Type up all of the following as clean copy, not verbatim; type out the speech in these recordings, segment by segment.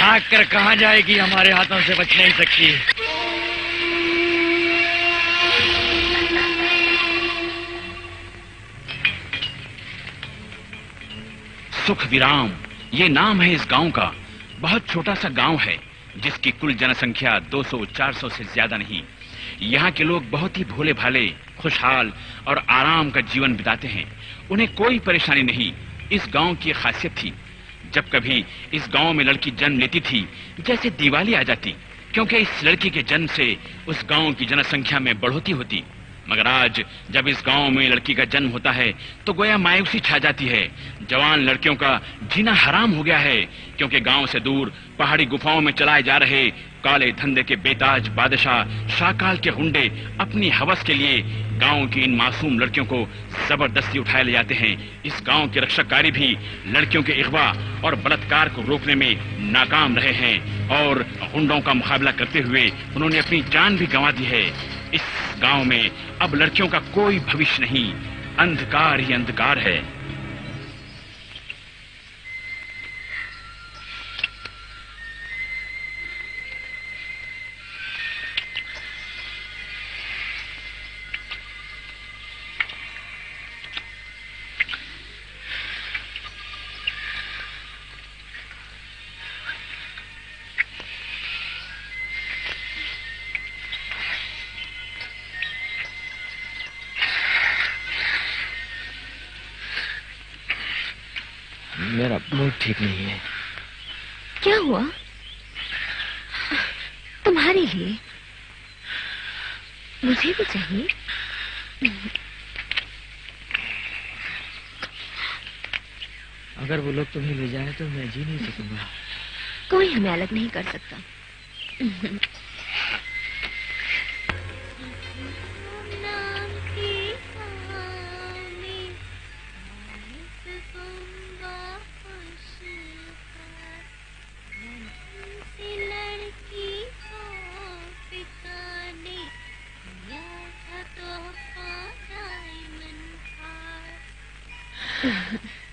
भाग कर कहाँ जाएगी, हमारे हाथों से बच नहीं सकती। सुख विराम ये नाम है इस गांव का। बहुत छोटा सा गांव है जिसकी कुल जनसंख्या 200-400 से ज्यादा नहीं। यहाँ के लोग बहुत ही भोले भाले, खुशहाल और आराम का जीवन बिताते हैं। उन्हें कोई परेशानी नहीं। इस गांव की खासियत थी, जब कभी इस गांव में लड़की जन्म लेती थी जैसे दिवाली आ जाती, क्योंकि इस लड़की के जन्म से उस गांव की जनसंख्या में बढ़ोतरी होती। मगर आज जब इस गांव में लड़की का जन्म होता है तो गोया मायूसी छा जाती है। जवान लड़कियों का जीना हराम हो गया है, क्योंकि गांव से दूर पहाड़ी गुफाओं में चलाए जा रहे काले धंधे के बेताज बादशाह शाकाल के हुंडे अपनी हवस के लिए गांव की इन मासूम लड़कियों को जबरदस्ती उठाए ले जाते हैं। इस गांव के रक्षककारी भी लड़कियों के अगवा और बलात्कार को रोकने में नाकाम रहे हैं और हुंडों का मुकाबला करते हुए उन्होंने अपनी जान भी गंवा दी है। इस गांव में अब लड़कियों का कोई भविष्य नहीं, अंधकार ही अंधकार है। मेरा मूड ठीक नहीं है। क्या हुआ? तुम्हारे लिए? मुझे भी चाहिए। अगर वो लोग तुम्हें ले जाए तो मैं जी नहीं सकूंगा। कोई हमें अलग नहीं कर सकता।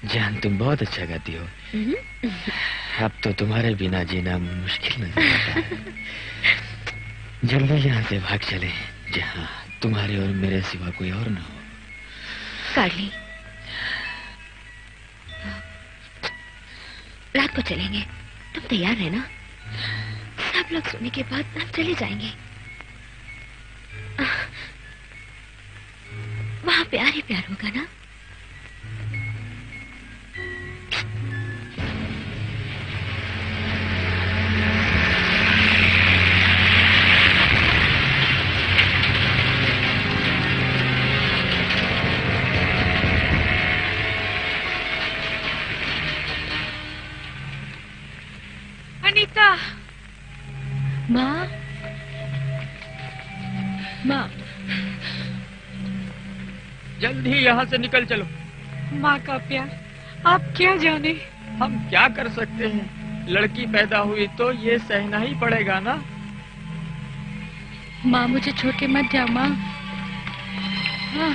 जान, तुम बहुत अच्छा गाती हो। अब तो तुम्हारे बिना जीना मुश्किल नजर आता। जल्दी यहाँ से भाग चले, जहाँ तुम्हारे और मेरे सिवा कोई और ना हो। कार्ली, रात को चलेंगे। तुम तैयार है ना? सब लोग सोने के बाद हम चले जाएंगे। वहाँ प्यार ही प्यार होगा ना? अनीता, माँ, माँ, जल्दी यहाँ से निकल चलो। माँ का प्यार आप क्या जाने। हम क्या कर सकते हैं? लड़की पैदा हुई तो ये सहना ही पड़ेगा ना। माँ, मुझे छोड़ के मत जाओ माँ। हाँ।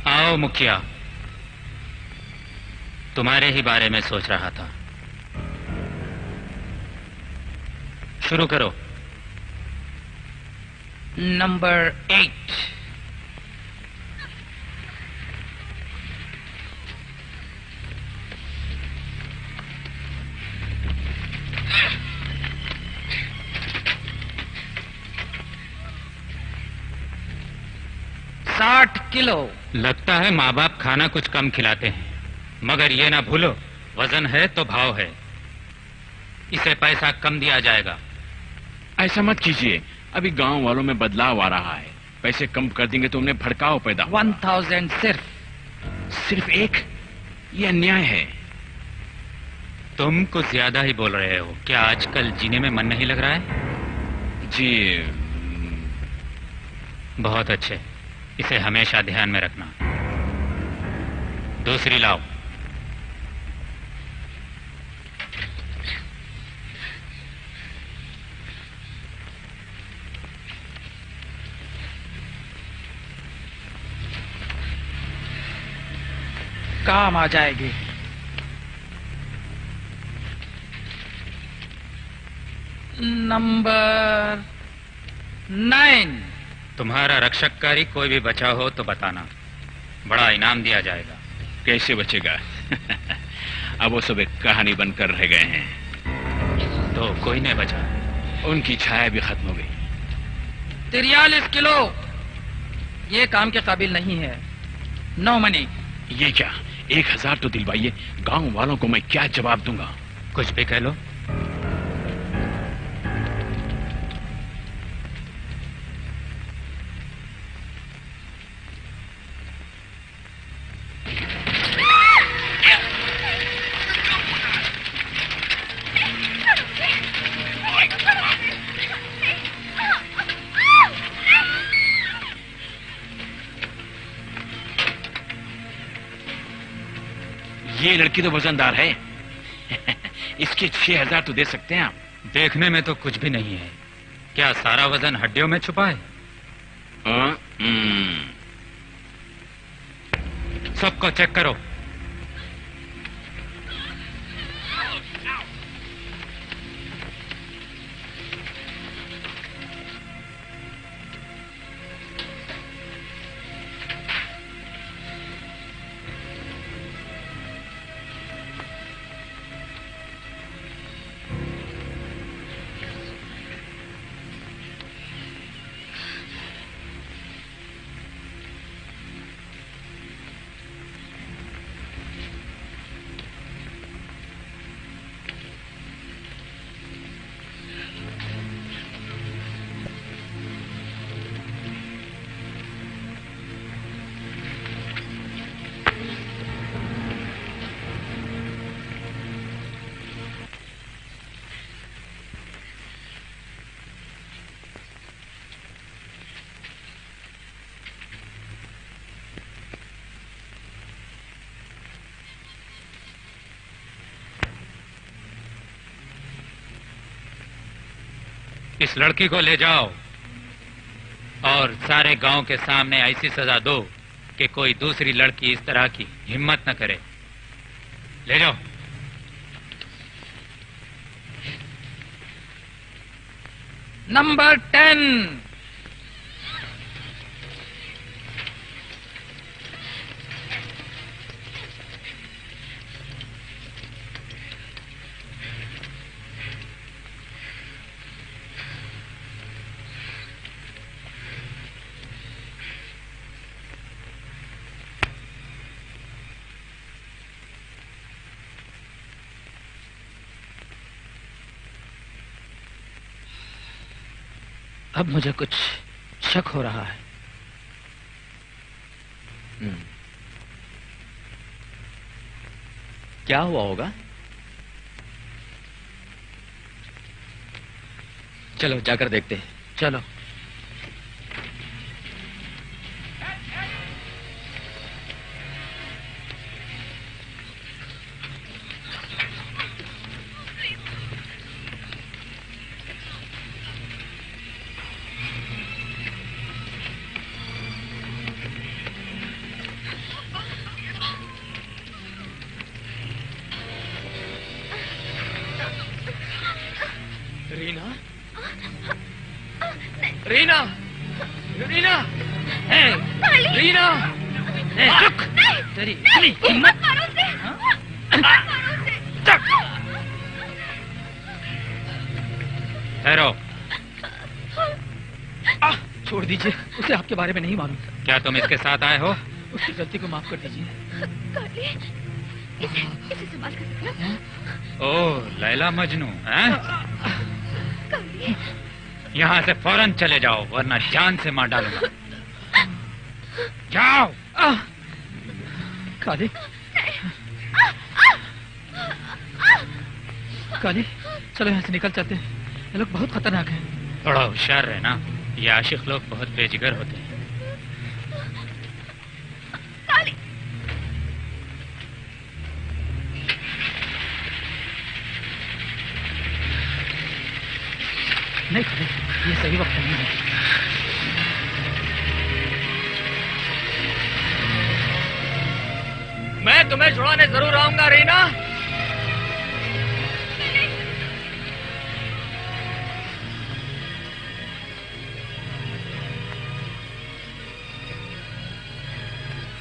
आओ मुखिया, तुम्हारे ही बारे में सोच रहा था। शुरू करो। नंबर 8। 60 किलो। लगता है माँ बाप खाना कुछ कम खिलाते हैं, मगर ये ना भूलो, वजन है तो भाव है। इसे पैसा कम दिया जाएगा। ऐसा मत कीजिए, अभी गांव वालों में बदलाव आ रहा है। पैसे कम कर देंगे तो उन्हें भड़काव पैदा होगा। 1000 सिर्फ। सिर्फ एक? ये अन्याय है। तुम कुछ ज्यादा ही बोल रहे हो। क्या आजकल जीने में मन नहीं लग रहा है? जी बहुत अच्छे, इसे हमेशा ध्यान में रखना। दूसरी लाओ। काम आ जाएगी। नंबर 9। तुम्हारा रक्षककारी कोई भी बचा हो तो बताना, बड़ा इनाम दिया जाएगा। कैसे बचेगा? अब वो सब एक कहानी बनकर रह गए हैं। तो कोई नहीं बचा। उनकी छाया भी खत्म हो गई। 43 किलो। ये काम के काबिल नहीं है। No money. ये क्या? 1000 तो दिलवाइए, गांव वालों को मैं क्या जवाब दूंगा? कुछ भी कह लो। ये लड़की तो वजनदार है। इसके 6000 तो दे सकते हैं आप। देखने में तो कुछ भी नहीं है। क्या सारा वजन हड्डियों में छुपा है? सबको चेक करो। इस लड़की को ले जाओ और सारे गांव के सामने ऐसी सजा दो कि कोई दूसरी लड़की इस तरह की हिम्मत न करे। ले जाओ। नंबर 10। अब मुझे कुछ शक हो रहा है। क्या हुआ होगा? चलो जाकर देखते हैं। चलो। रीना, रीना, रीना, हे, रीना, हे, रुक, तेरी इतनी हिम्मत। ठहरो। छोड़ दीजिए, उसे आपके बारे में नहीं मालूम। क्या तुम इसके साथ आए हो? उसकी गलती को माफ कर दीजिए। काली, इसे संभाल कर रखना। ओह, लैला मजनू हैं? काली, यहाँ से फौरन चले जाओ, वरना जान से मार डालूंगा। जाओ। काली, काली, चलो यहाँ से निकल चलते हैं। ये लोग बहुत खतरनाक हैं। थोड़ा होशियार रहना, ये आशिक लोग बहुत बेजिगर होते हैं। काली, नहीं काली, ये सही वक्त नहीं है। मैं तुम्हें छुड़ाने जरूर आऊंगा रीना।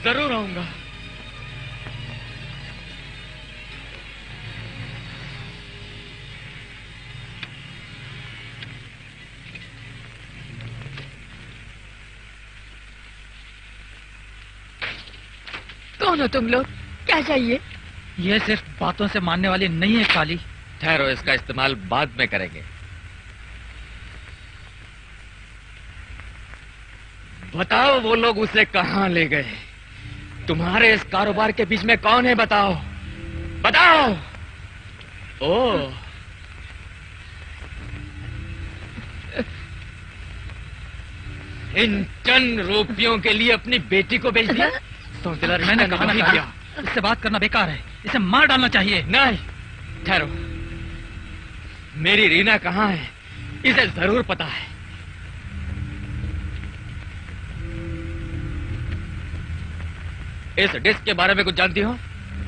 जरूर आऊंगा। कौन हो तुम लोग? क्या चाहिए? ये सिर्फ बातों से मानने वाली नहीं है काली। ठहरो, इसका इस्तेमाल बाद में करेंगे। बताओ वो लोग उसे कहां ले गए? तुम्हारे इस कारोबार के बीच में कौन है? बताओ, बताओ। ओह, इन चंद रुपयों के लिए अपनी बेटी को बेच दिया? सौतेला मैंने कहा ना काली, इससे बात करना बेकार है, इसे मार डालना चाहिए। नहीं, ठहरो। मेरी रीना कहाँ है? इसे जरूर पता है। इस डिस्क के बारे में कुछ जानती हो?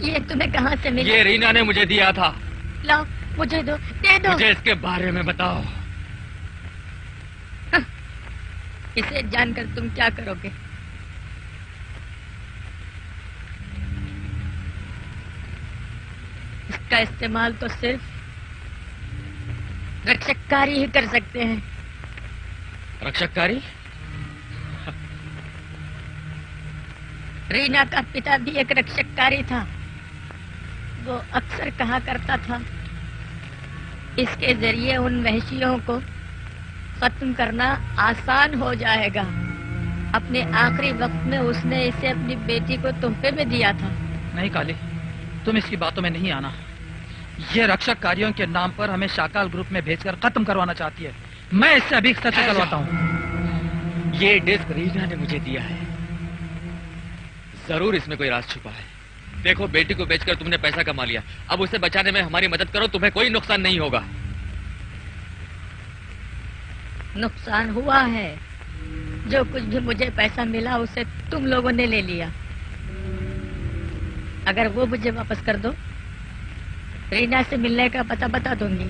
ये तुम्हें कहाँ से मिला? ये रीना ने मुझे दिया था। लाओ, मुझे दो, दे दो। मुझे इसके बारे में बताओ। इसे जानकर तुम क्या करोगे? इसका इस्तेमाल तो सिर्फ रक्षककारी ही कर सकते हैं। रक्षककारी? रीना का पिता भी एक रक्षककारी था। वो अक्सर कहा करता था, इसके जरिए उन वहशियों को खत्म करना आसान हो जाएगा। अपने आखिरी वक्त में उसने इसे अपनी बेटी को तोहफे में दिया था। नहीं काली, तुम इसकी बातों में नहीं आना। ये रक्षक कार्यों के नाम पर हमें शाकाल ग्रुप में भेजकर खत्म करवाना चाहती है। मैं इससे अभी सच करवाता हूँ। ये डिस्क रीना ने मुझे दिया है। जरूर इसमें कोई राज छुपा है। देखो, बेटी को बेचकर तुमने पैसा कमा लिया, अब उसे बचाने में हमारी मदद करो, तुम्हें कोई नुकसान नहीं होगा। नुकसान हुआ है। जो कुछ भी मुझे पैसा मिला उसे तुम लोगों ने ले लिया। अगर वो मुझे वापस कर दो, रीना से मिलने का पता बता दूंगी।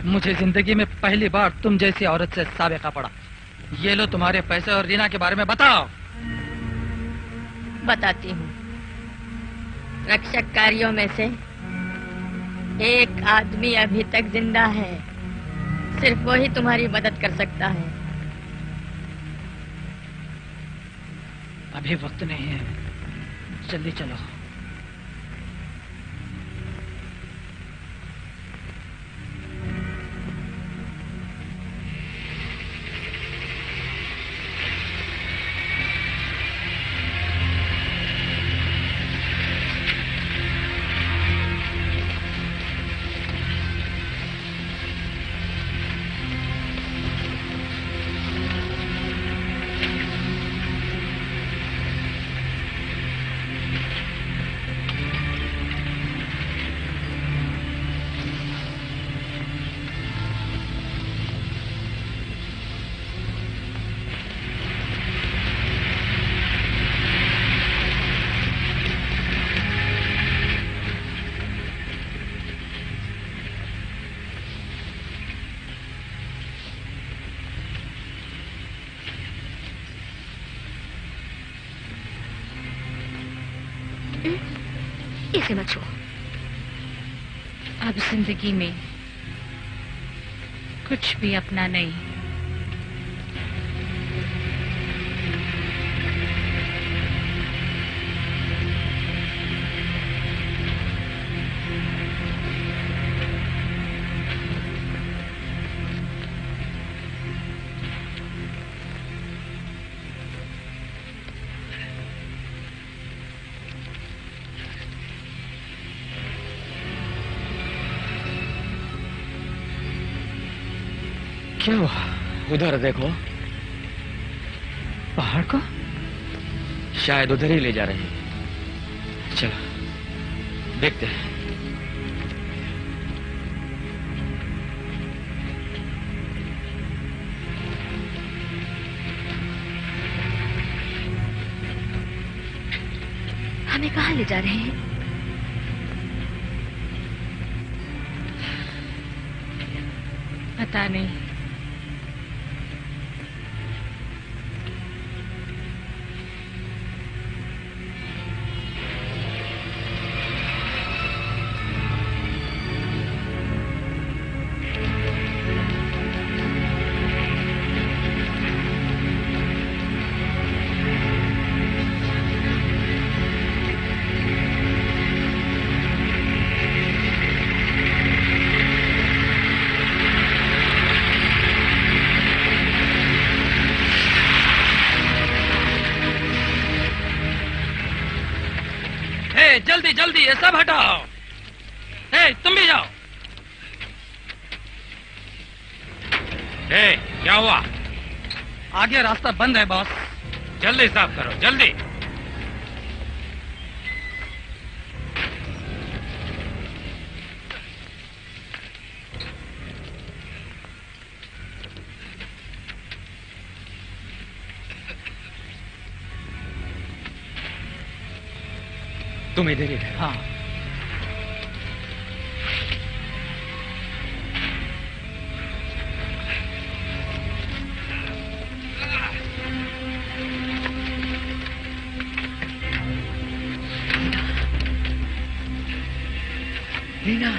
मुझे जिंदगी में पहली बार तुम जैसी औरत से साबिका पड़ा। ये लो तुम्हारे पैसे और रीना के बारे में बताओ। बताती हूँ। रक्षक कार्यों में से एक आदमी अभी तक जिंदा है। सिर्फ वो ही तुम्हारी मदद कर सकता है। अभी वक्त नहीं है, जल्दी चलो। इसे मत छो। अब जिंदगी में कुछ भी अपना नहीं। क्या हुआ? उधर देखो। पहाड़ को? शायद उधर ही ले जा रहे हैं। चलो देखते हैं। हमें कहाँ ले जा रहे हैं? पता नहीं। जल्दी जल्दी ये सब हटाओ। तुम भी जाओ। क्या हुआ? आगे रास्ता बंद है बॉस। जल्दी साफ करो, जल्दी। तुम इधर ही रहो। हाँ। रीना,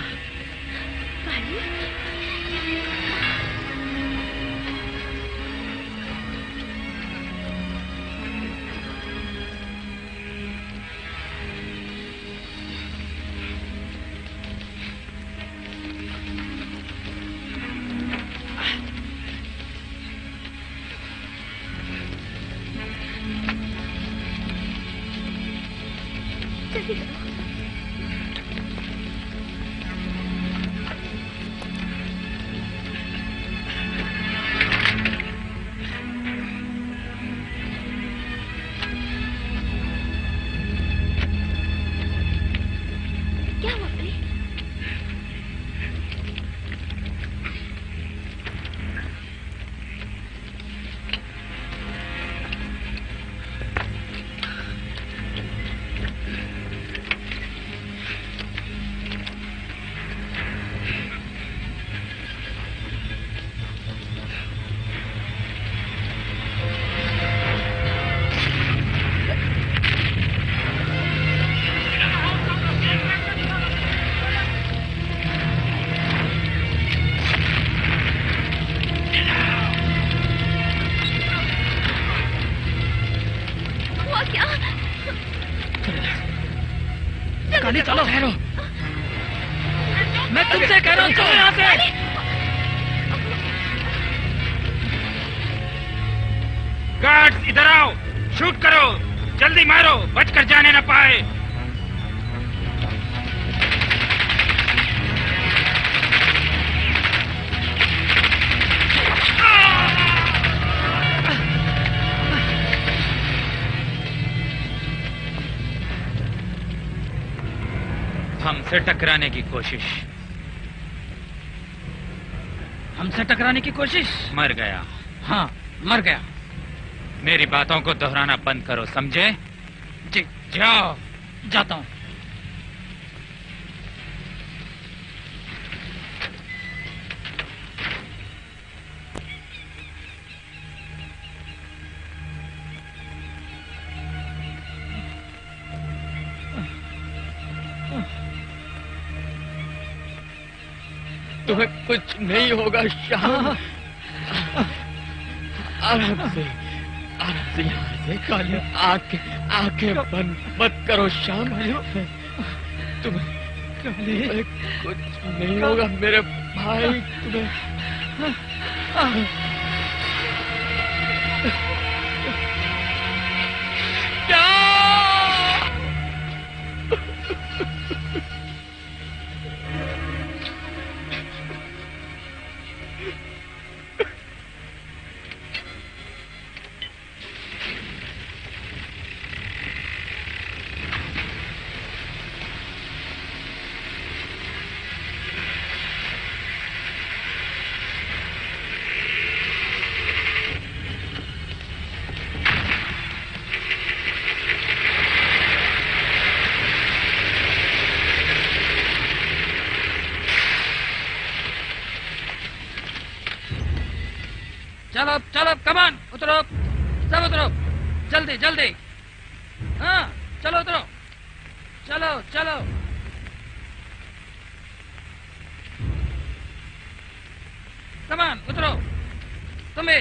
चलो ठहरो। मैं तुमसे कह रहा हूँ चलो यहाँ से। गार्ड्स इधर आओ, शूट करो, जल्दी मारो, बचकर जाने न पाए। हमसे टकराने की कोशिश। हमसे टकराने की कोशिश? मर गया। हाँ, मर गया। मेरी बातों को दोहराना बंद करो, समझे? जी। जाओ। जाता हूँ। तुम्हें कुछ नहीं होगा श्याम। आराम से यहाँ से। काली आंखें बंद मत करो श्याम। तुम्हें कुछ नहीं होगा मेरे भाई। तुम्हें चलो चलो, कमान, उतरो, सब उतरो, जल्दी जल्दी। हाँ चलो उतरो, चलो चलो। कमान, उतरो, तुम भी।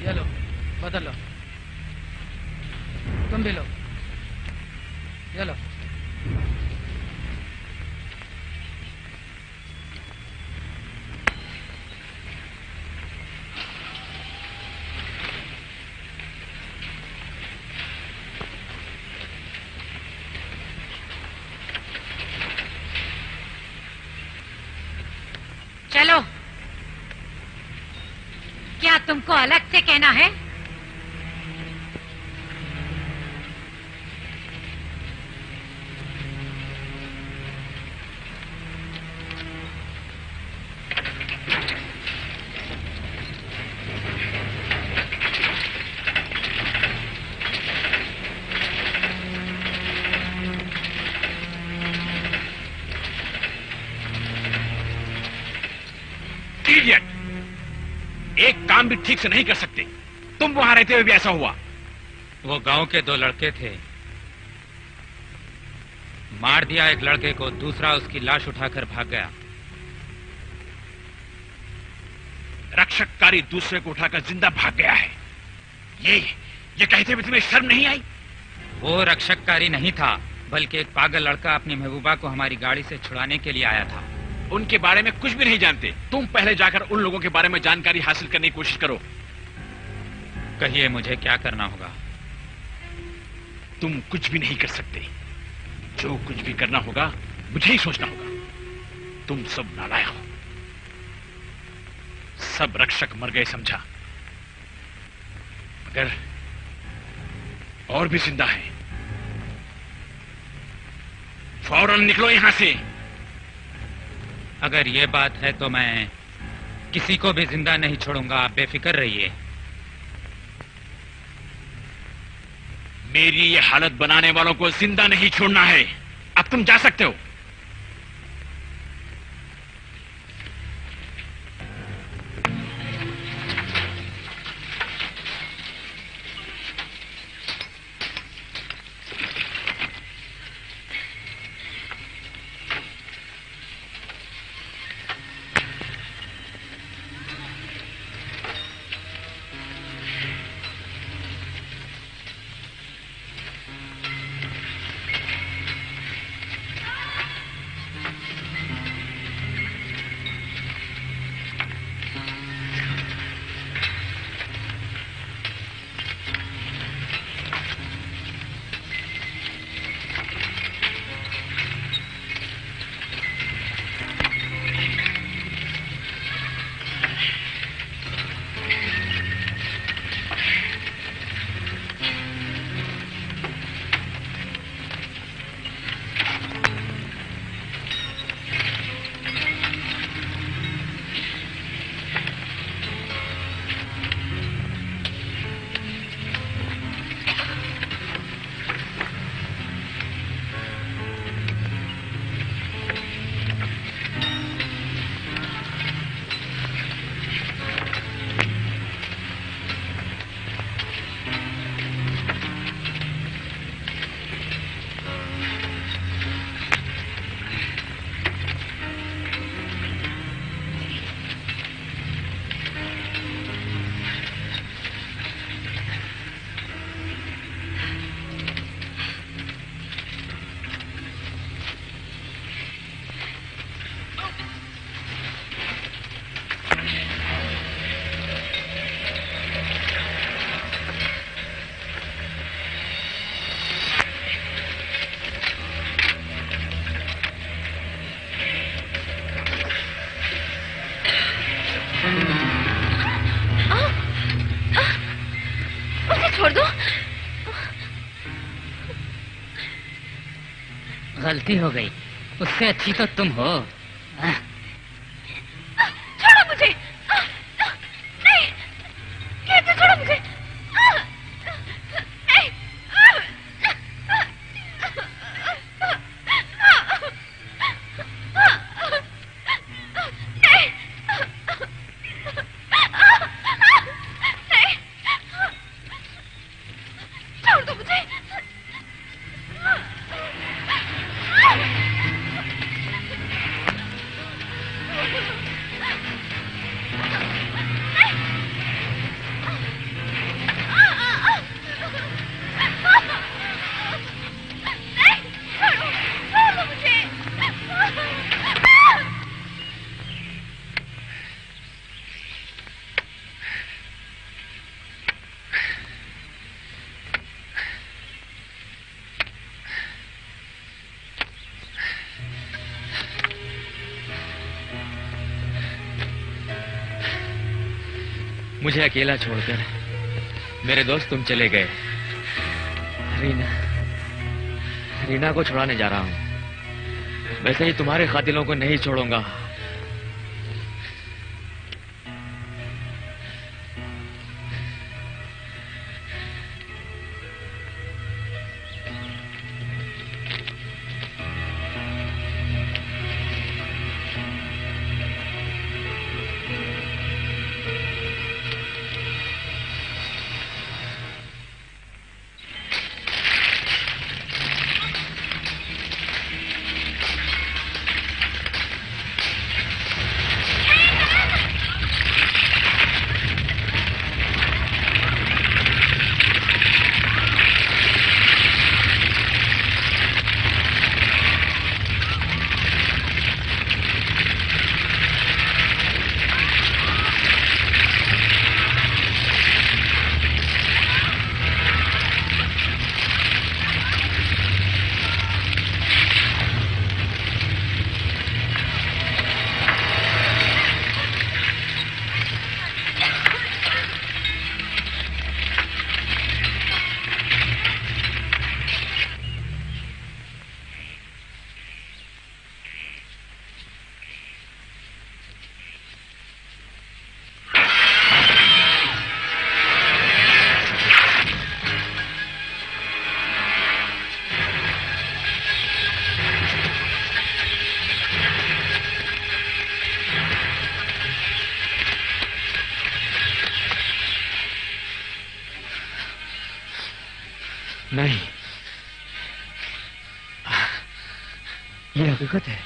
ये लो, बदल लो, तुम भी लो, ये लो। चलो, क्या तुमको अलग से कहना है? इडियट! एक काम भी ठीक से नहीं कर सकते। तुम वहां रहते हुए भी ऐसा हुआ। वो गांव के दो लड़के थे, मार दिया एक लड़के को, दूसरा उसकी लाश उठाकर भाग गया। रक्षककारी दूसरे को उठाकर जिंदा भाग गया है। ये कहते हुए तुम्हें शर्म नहीं आई? वो रक्षककारी नहीं था, बल्कि एक पागल लड़का अपनी महबूबा को हमारी गाड़ी से छुड़ाने के लिए आया था। उनके बारे में कुछ भी नहीं जानते। तुम पहले जाकर उन लोगों के बारे में जानकारी हासिल करने की कोशिश करो। कहिए मुझे क्या करना होगा? तुम कुछ भी नहीं कर सकते। जो कुछ भी करना होगा मुझे ही सोचना होगा। तुम सब नालायक हो। सब रक्षक मर गए समझा, मगर और भी जिंदा है। फौरन निकलो यहां से। अगर ये बात है तो मैं किसी को भी जिंदा नहीं छोड़ूंगा, आप बेफिक्र रहिए। मेरी ये हालत बनाने वालों को जिंदा नहीं छोड़ना है। अब तुम जा सकते हो। गलती हो गई, उससे अच्छी तो तुम हो। मुझे अकेला छोड़कर मेरे दोस्त तुम चले गए। रीना को छुड़ाने जा रहा हूं। वैसे ही तुम्हारे कातिलों को नहीं छोड़ूंगा। नहीं, ये हकीकत है।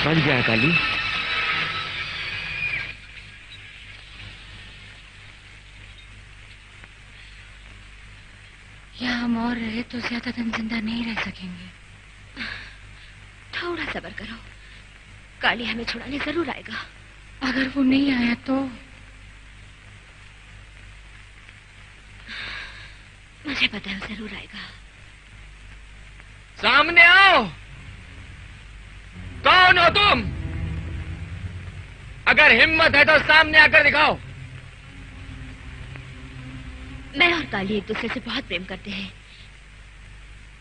बन गया काली। यहाँ हम और रहे तो ज्यादा दिन जिंदा नहीं रह सकेंगे। थोड़ा सब्र करो, काली हमें छुड़ाने जरूर आएगा। अगर वो नहीं आया तो? मुझे पता है वो जरूर आएगा। सामने आओ। कौन हो तुम? अगर हिम्मत है तो सामने आकर दिखाओ। मैं और काली एक दूसरे से बहुत प्रेम करते हैं।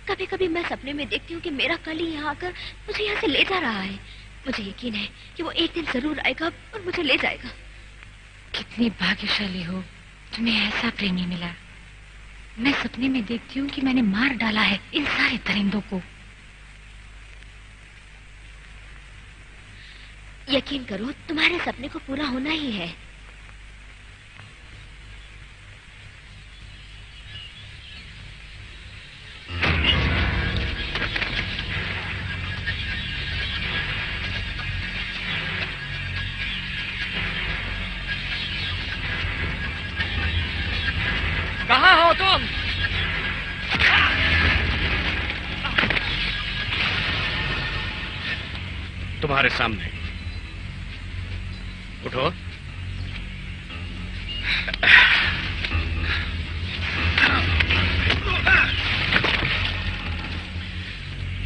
कभी कभी मैं सपने में देखती हूँ कि मेरा काली यहाँ आकर मुझे यहाँ से ले जा रहा है। मुझे यकीन है कि वो एक दिन जरूर आएगा और मुझे ले जाएगा। कितनी भाग्यशाली हो, तुम्हें ऐसा प्रेमी मिला। मैं सपने में देखती हूँ कि मैंने मार डाला है इन सारे परिंदों को। यकीन करो, तुम्हारे सपने को पूरा होना ही है। कहाँ हो तुम? तुम्हारे सामने। उठो।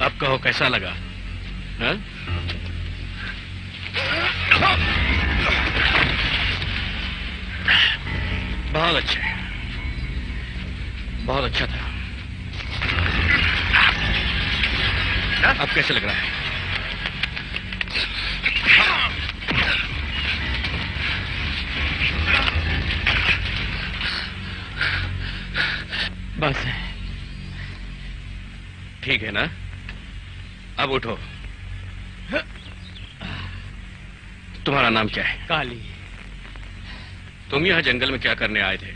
अब कहो कैसा लगा? हा? बहुत अच्छा है, बहुत अच्छा था। ना? अब कैसे लग रहा है? बस है। ठीक है ना? अब उठो। तुम्हारा नाम क्या है? काली। तुम यहाँ जंगल में क्या करने आए थे?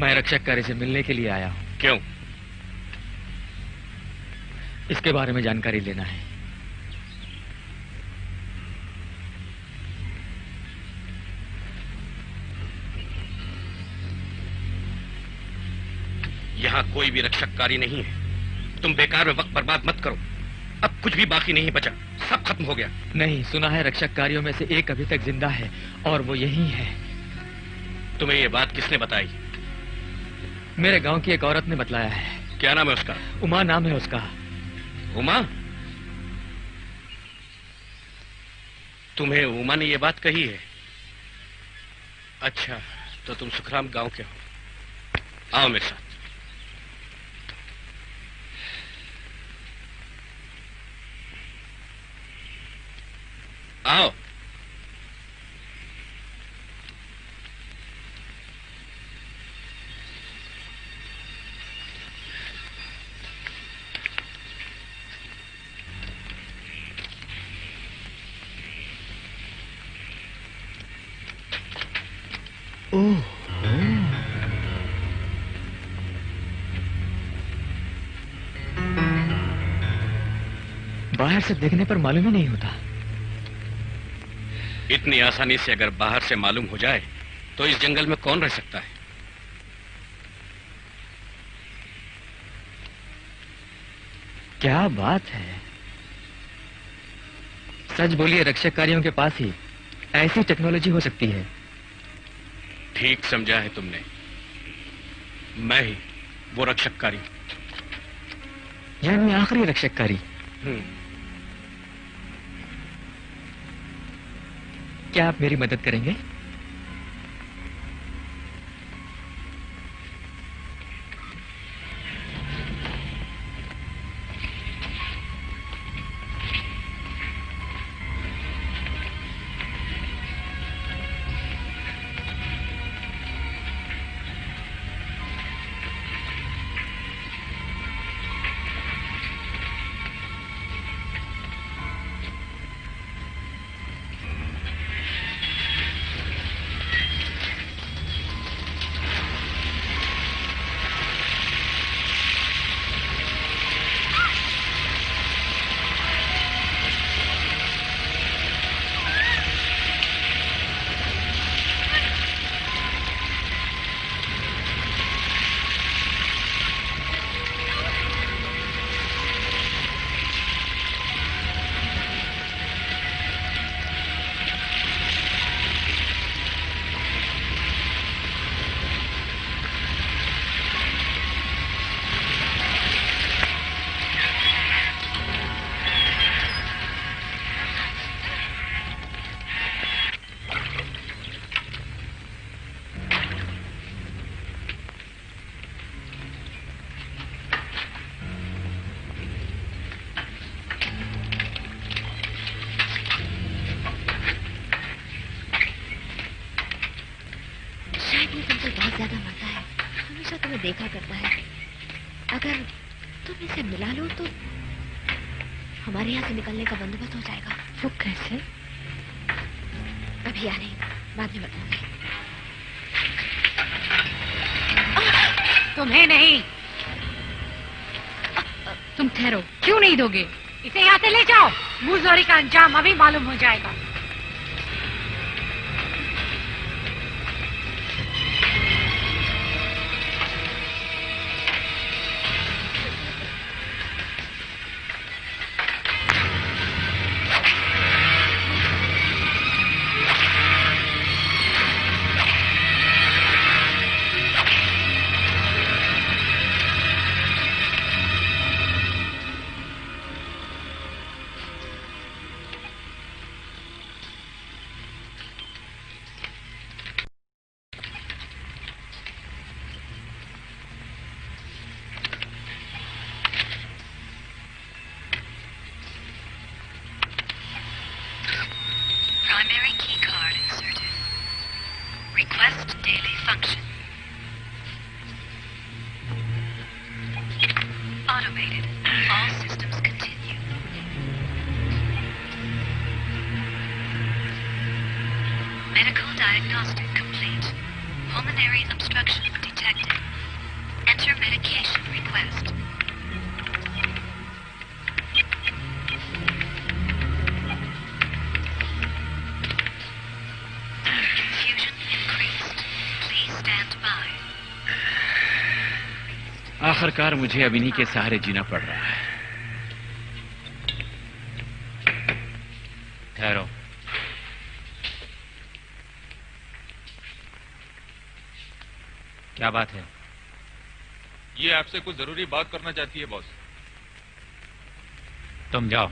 मैं रक्षककारी से मिलने के लिए आया हूँ। क्यों? इसके बारे में जानकारी लेना है। यहाँ कोई भी रक्षककारी नहीं है। तुम बेकार में वक्त बर्बाद मत करो। अब कुछ भी बाकी नहीं बचा, सब खत्म हो गया। नहीं, सुना है रक्षककारियों में से एक अभी तक जिंदा है और वो यही है। तुम्हें ये बात किसने बताई? मेरे गांव की एक औरत ने बतलाया है। क्या नाम है उसका? उमा नाम है उसका। उमा? तुम्हें उमा ने ये बात कही है? अच्छा, तो तुम सुखराम गांव के हो। आओ मेरे साथ। आओ। ओह, बाहर से देखने पर मालूम ही नहीं होता। इतनी आसानी से अगर बाहर से मालूम हो जाए तो इस जंगल में कौन रह सकता है? क्या बात है। सच बोलिए, रक्षककारियों के पास ही ऐसी टेक्नोलॉजी हो सकती है। ठीक समझा है तुमने। मैं ही वो रक्षककारी। यानी आखिरी रक्षककारी। क्या आप मेरी मदद करेंगे? देखा करता है। अगर तुम इसे मिला लो तो हमारे यहाँ से निकलने का बंदोबस्त हो जाएगा। वो कैसे? अभी आ नहीं, बाद में बताऊंगी। तुम्हें नहीं। तुम ठहरो, क्यों नहीं दोगे? इसे यहाँ से ले जाओ। मुजोरी का अंजाम अभी मालूम हो जाएगा। activated. All systems continue. Medical diagnostic complete. Pulmonary obstruction detected. Enter medication request. Confusion increased. Please stand by. आखिरकार मुझे अब इन्हीं के सहारे जीना पड़ रहा है। ठहरो। क्या बात है? ये आपसे कुछ जरूरी बात करना चाहती है बॉस। तुम जाओ,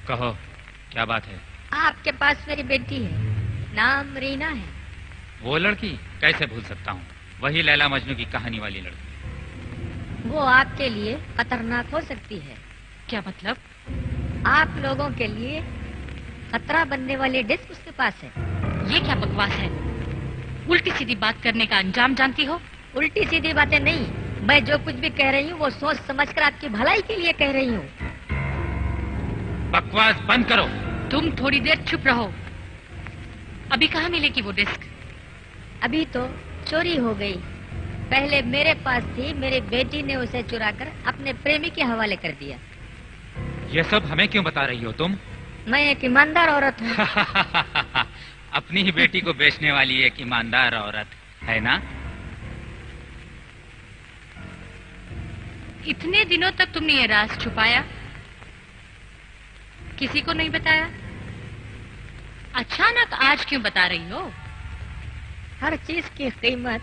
कहो क्या बात है? आपके पास मेरी बेटी है, नाम रीना है। वो लड़की कैसे भूल सकता हूँ, वही लैला मजनू की कहानी वाली लड़की। वो आपके लिए खतरनाक हो सकती है। क्या मतलब? आप लोगों के लिए खतरा बनने वाली डिस्क उसके पास है। ये क्या बकवास है? उल्टी सीधी बात करने का अंजाम जानती हो? उल्टी सीधी बातें नहीं, मैं जो कुछ भी कह रही हूँ वो सोच समझकर आपकी भलाई के लिए कह रही हूँ। बकवास बंद करो। तुम थोड़ी देर चुप रहो। अभी कहाँ मिलेगी वो डिस्क? अभी तो चोरी हो गई। पहले मेरे पास थी, मेरी बेटी ने उसे चुराकर अपने प्रेमी के हवाले कर दिया। ये सब हमें क्यों बता रही हो तुम? मैं एक ईमानदार औरत हूँ। अपनी ही बेटी को बेचने वाली एक ईमानदार औरत है ना? इतने दिनों तक तुमने ये राज छुपाया, किसी को नहीं बताया। अचानक आज क्यों बता रही हो? हर चीज की कीमत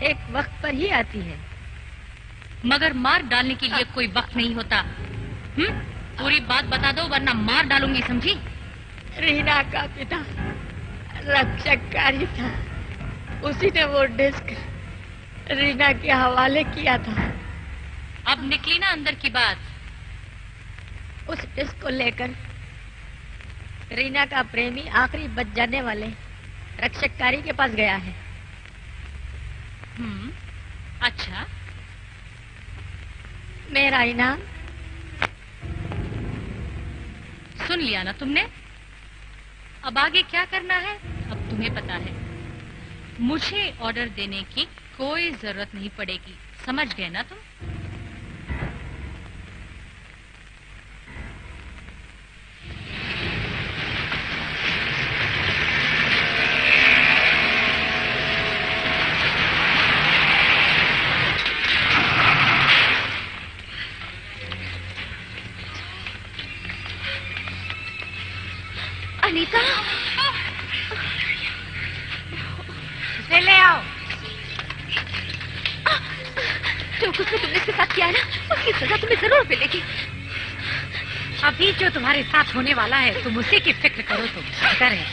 एक वक्त पर ही आती है। मगर मार डालने के लिए कोई वक्त नहीं होता। पूरी बात बता दो वरना मार डालूंगी, समझी? रीना का पिता रक्षककारी था, उसी ने वो डिस्क रीना के हवाले किया था। अब निकली ना अंदर की बात। उस डिस्क को लेकर रीना का प्रेमी आखिरी बच जाने वाले रक्षककारी के पास गया है। अच्छा, मेरा इनाम सुन लिया ना तुमने? अब आगे क्या करना है अब तुम्हें पता है। मुझे ऑर्डर देने की कोई जरूरत नहीं पड़ेगी, समझ गए ना तुम? अनीता, इसे ले आओ। जो कुछ भी तुमने इसके साथ किया है ना, उसकी सजा तुम्हें जरूर मिलेगी। अभी जो तुम्हारे साथ होने वाला है तुम उसी की फिक्र करो, तुम बेहतर है।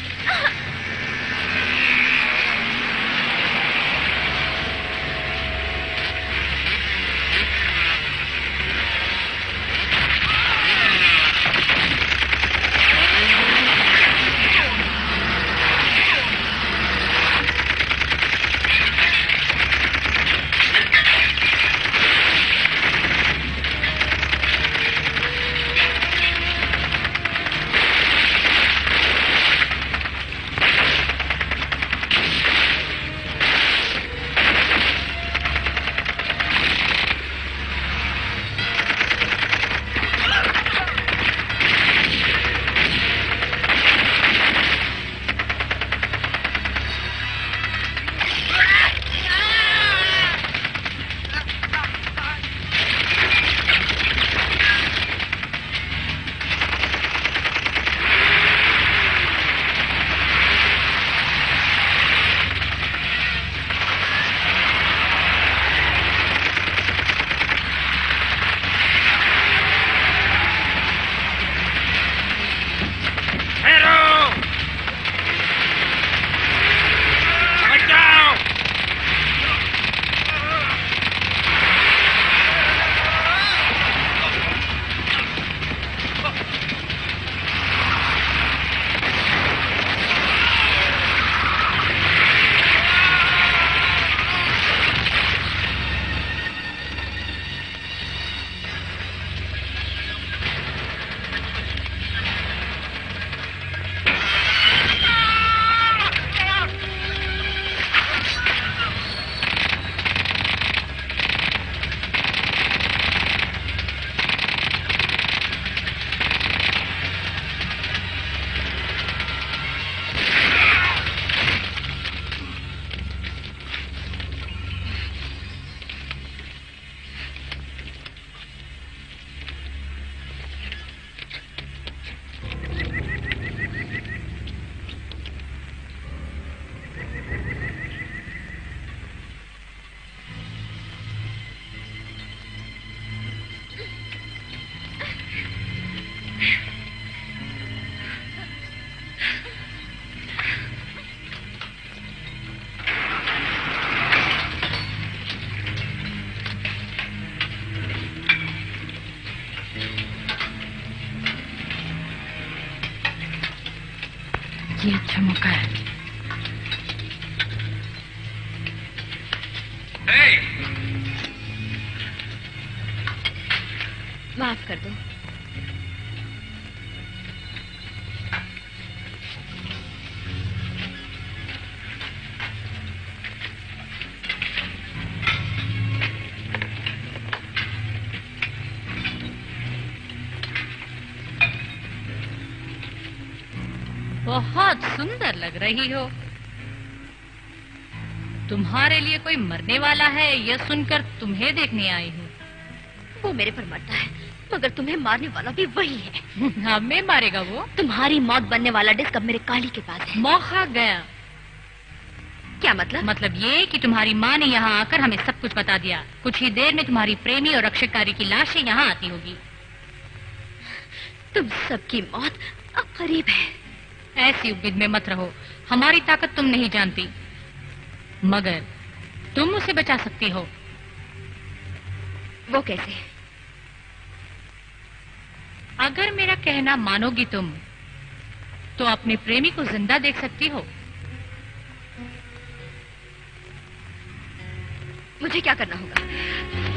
ये अच्छा मौका है। माफ कर दो। बहुत सुंदर लग रही हो। तुम्हारे लिए कोई मरने वाला है यह सुनकर तुम्हें देखने आई हूँ। वो मेरे पर मरता है, मगर तुम्हें मारने वाला भी वही है। हमें मारेगा वो? तुम्हारी मौत बनने वाला डिस्क अब मेरे काली के पास है। मौका गया। क्या मतलब? मतलब ये कि तुम्हारी माँ ने यहाँ आकर हमें सब कुछ बता दिया। कुछ ही देर में तुम्हारी प्रेमी और रक्षककारी की लाशें यहाँ आती होगी। तुम सबकी मौत अब करीब है। ऐसी उम्मीद में मत रहो। हमारी ताकत तुम नहीं जानती, मगर तुम उसे बचा सकती हो। वो कैसे? अगर मेरा कहना मानोगी तुम, तो अपने प्रेमी को जिंदा देख सकती हो। मुझे क्या करना होगा?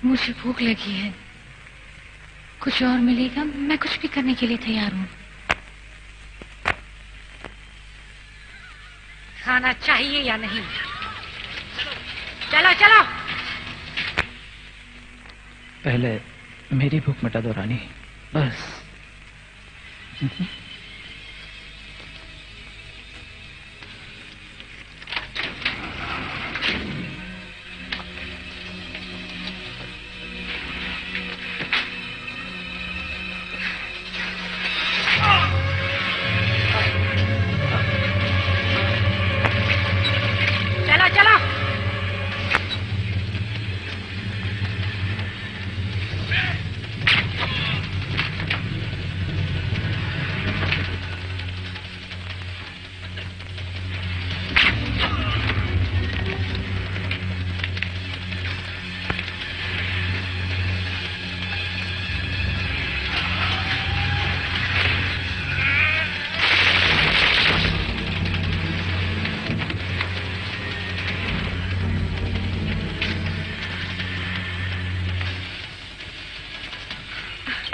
मुझे भूख लगी है, कुछ और मिलेगा? मैं कुछ भी करने के लिए तैयार हूँ। खाना चाहिए या नहीं? चलो चलो। पहले मेरी भूख मिटा दो रानी, बस। चलो चलो।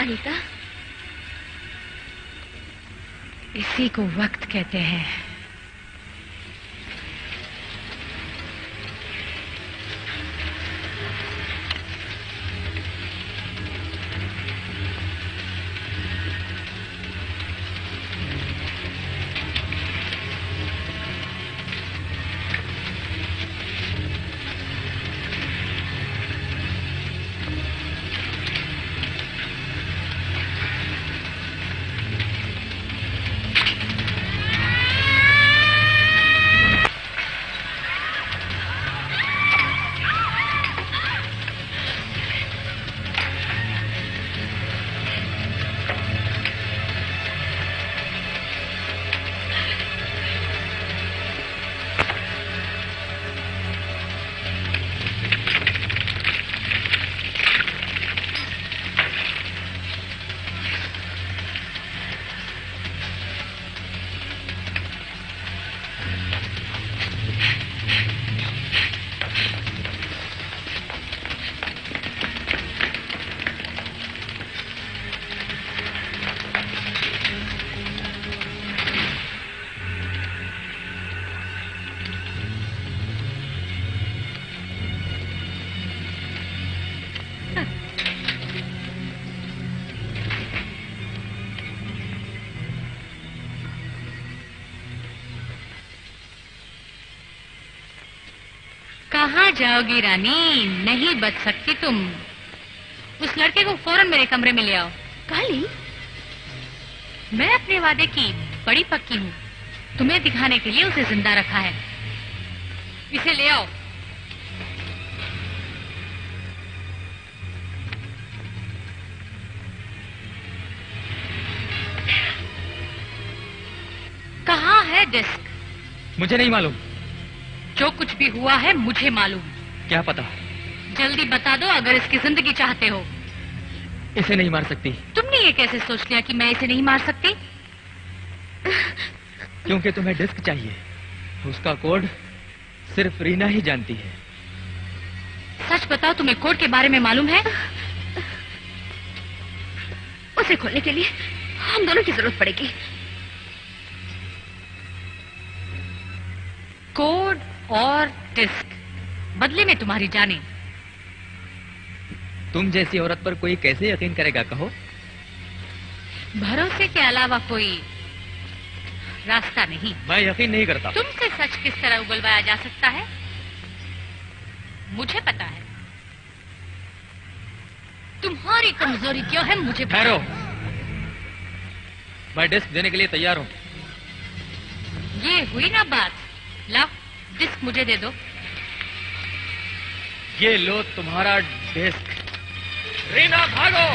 अनीता, इसी को वक्त कहते हैं। कहाँ जाओगी रानी? नहीं बच सकती तुम। उस लड़के को फौरन मेरे कमरे में ले आओ। काली, मैं अपने वादे की बड़ी पक्की हूँ। तुम्हें दिखाने के लिए उसे जिंदा रखा है। इसे ले आओ। कहाँ है डिस्क? मुझे नहीं मालूम। जो कुछ भी हुआ है मुझे मालूम। क्या पता? जल्दी बता दो अगर इसकी जिंदगी चाहते हो। इसे नहीं मार सकती। तुमने ये कैसे सोच लिया कि मैं इसे नहीं मार सकती? क्योंकि तुम्हें डिस्क चाहिए। उसका कोड सिर्फ रीना ही जानती है। सच बताओ, तुम्हें कोड के बारे में मालूम है? उसे खोलने के लिए हम दोनों की जरूरत पड़ेगी। कोड और डिस्क, बदले में तुम्हारी जाने। तुम जैसी औरत पर कोई कैसे यकीन करेगा, कहो? भरोसे के अलावा कोई रास्ता नहीं। मैं यकीन नहीं करता। तुमसे सच किस तरह उगलवाया जा सकता है मुझे पता है। तुम्हारी कमजोरी क्यों है मुझे पता ठहरो, है। मैं डिस्क देने के लिए तैयार हूँ। ये हुई ना बात। लाओ डिस्क मुझे दे दो। ये लो तुम्हारा डिस्क। रीना भागो!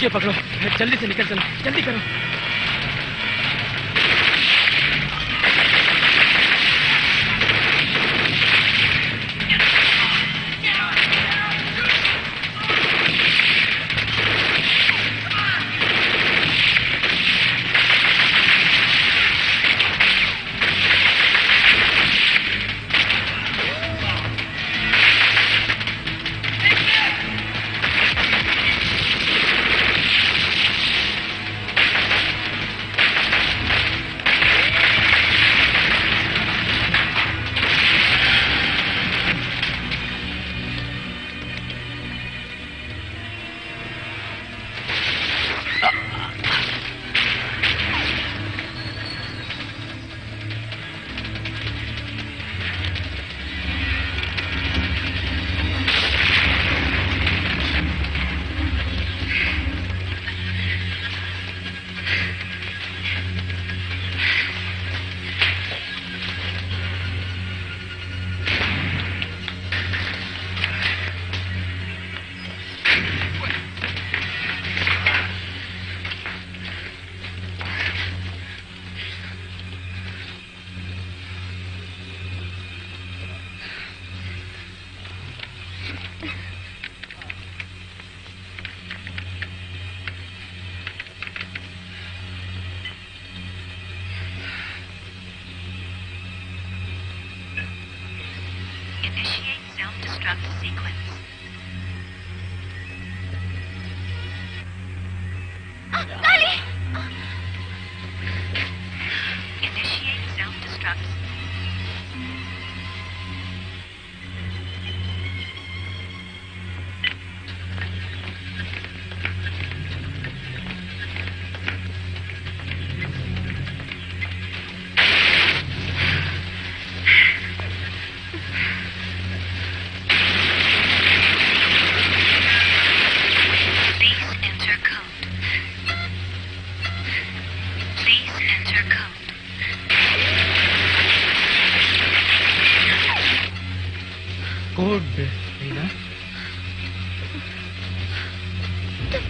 ये पकड़ो, जल्दी से निकल चलो, जल्दी करो।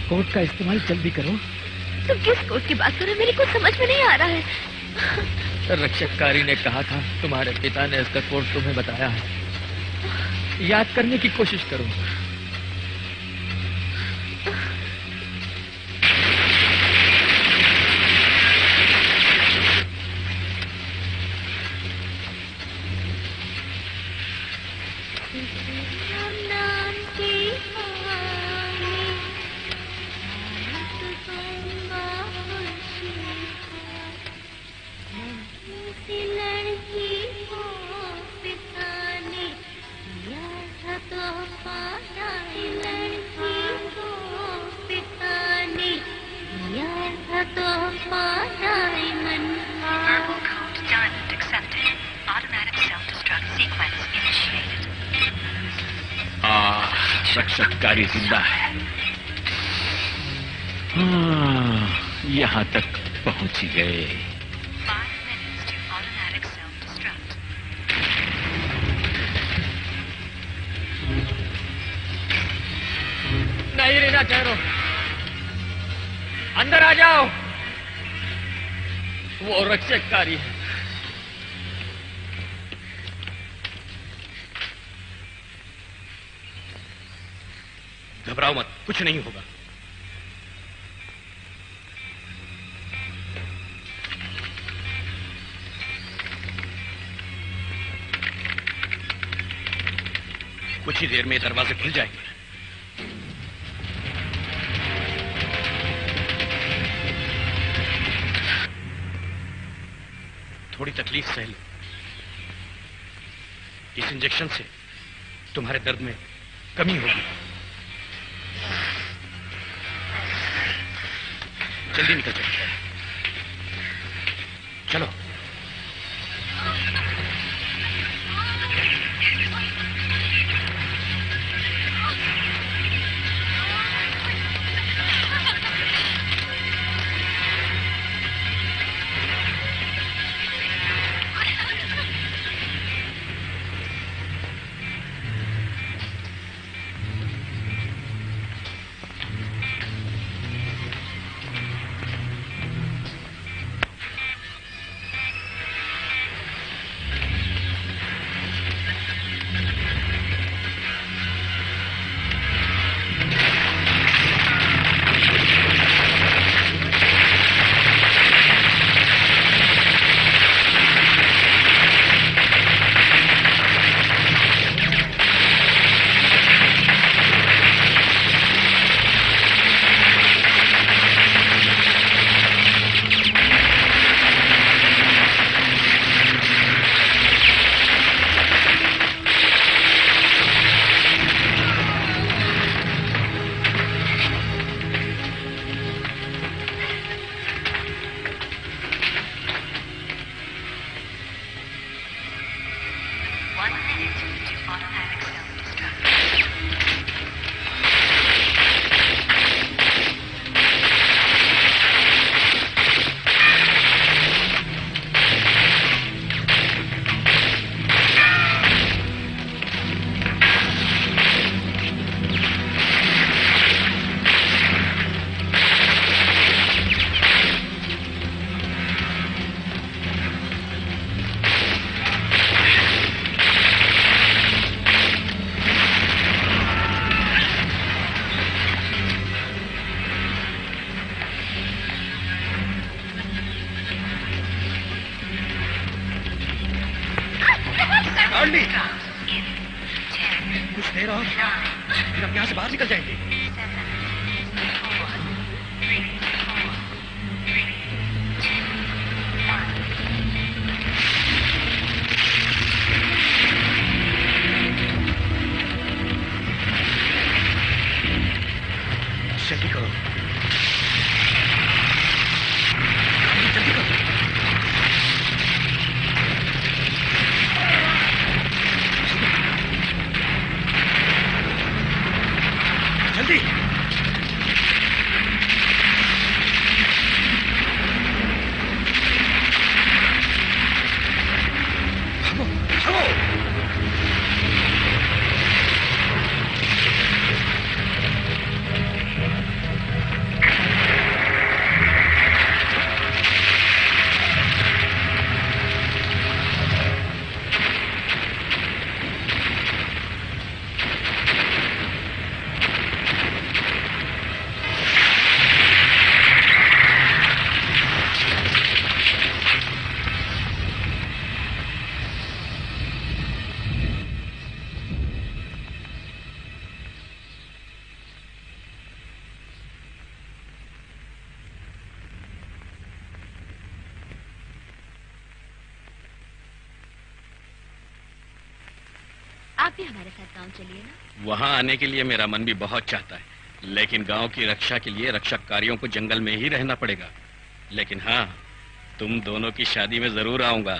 कोड का इस्तेमाल जल्दी करो। तुम किस कोड की बात कर रहे हो? मेरी कुछ समझ में नहीं आ रहा है। रक्षककारी ने कहा था, तुम्हारे पिता ने इसका कोड तुम्हें बताया है। याद करने की कोशिश करो। तो पाना रक्षककारी जिंदा है। हाँ, यहाँ तक पहुंच ही गए। नहीं रहना ठहरो, अंदर आ जाओ। वो रक्षककारी है। घबराओ मत, कुछ नहीं होगा। कुछ ही देर में दरवाजे खुल जाएंगे। थोड़ी तकलीफ सह लो। इस इंजेक्शन से तुम्हारे दर्द में कमी होगी। जल्दी निकल चलो। चलो। कुछ देर और फिर हम यहाँ से बाहर निकल जाएंगे। जल्दी करो, जल्दी करो। जल्दी। भागो, भागो। आप भी हमारे साथ गांव चलिए ना। वहां आने के लिए मेरा मन भी बहुत चाहता है, लेकिन गांव की रक्षा के लिए रक्षककारियों को जंगल में ही रहना पड़ेगा। लेकिन हाँ, तुम दोनों की शादी में जरूर आऊंगा।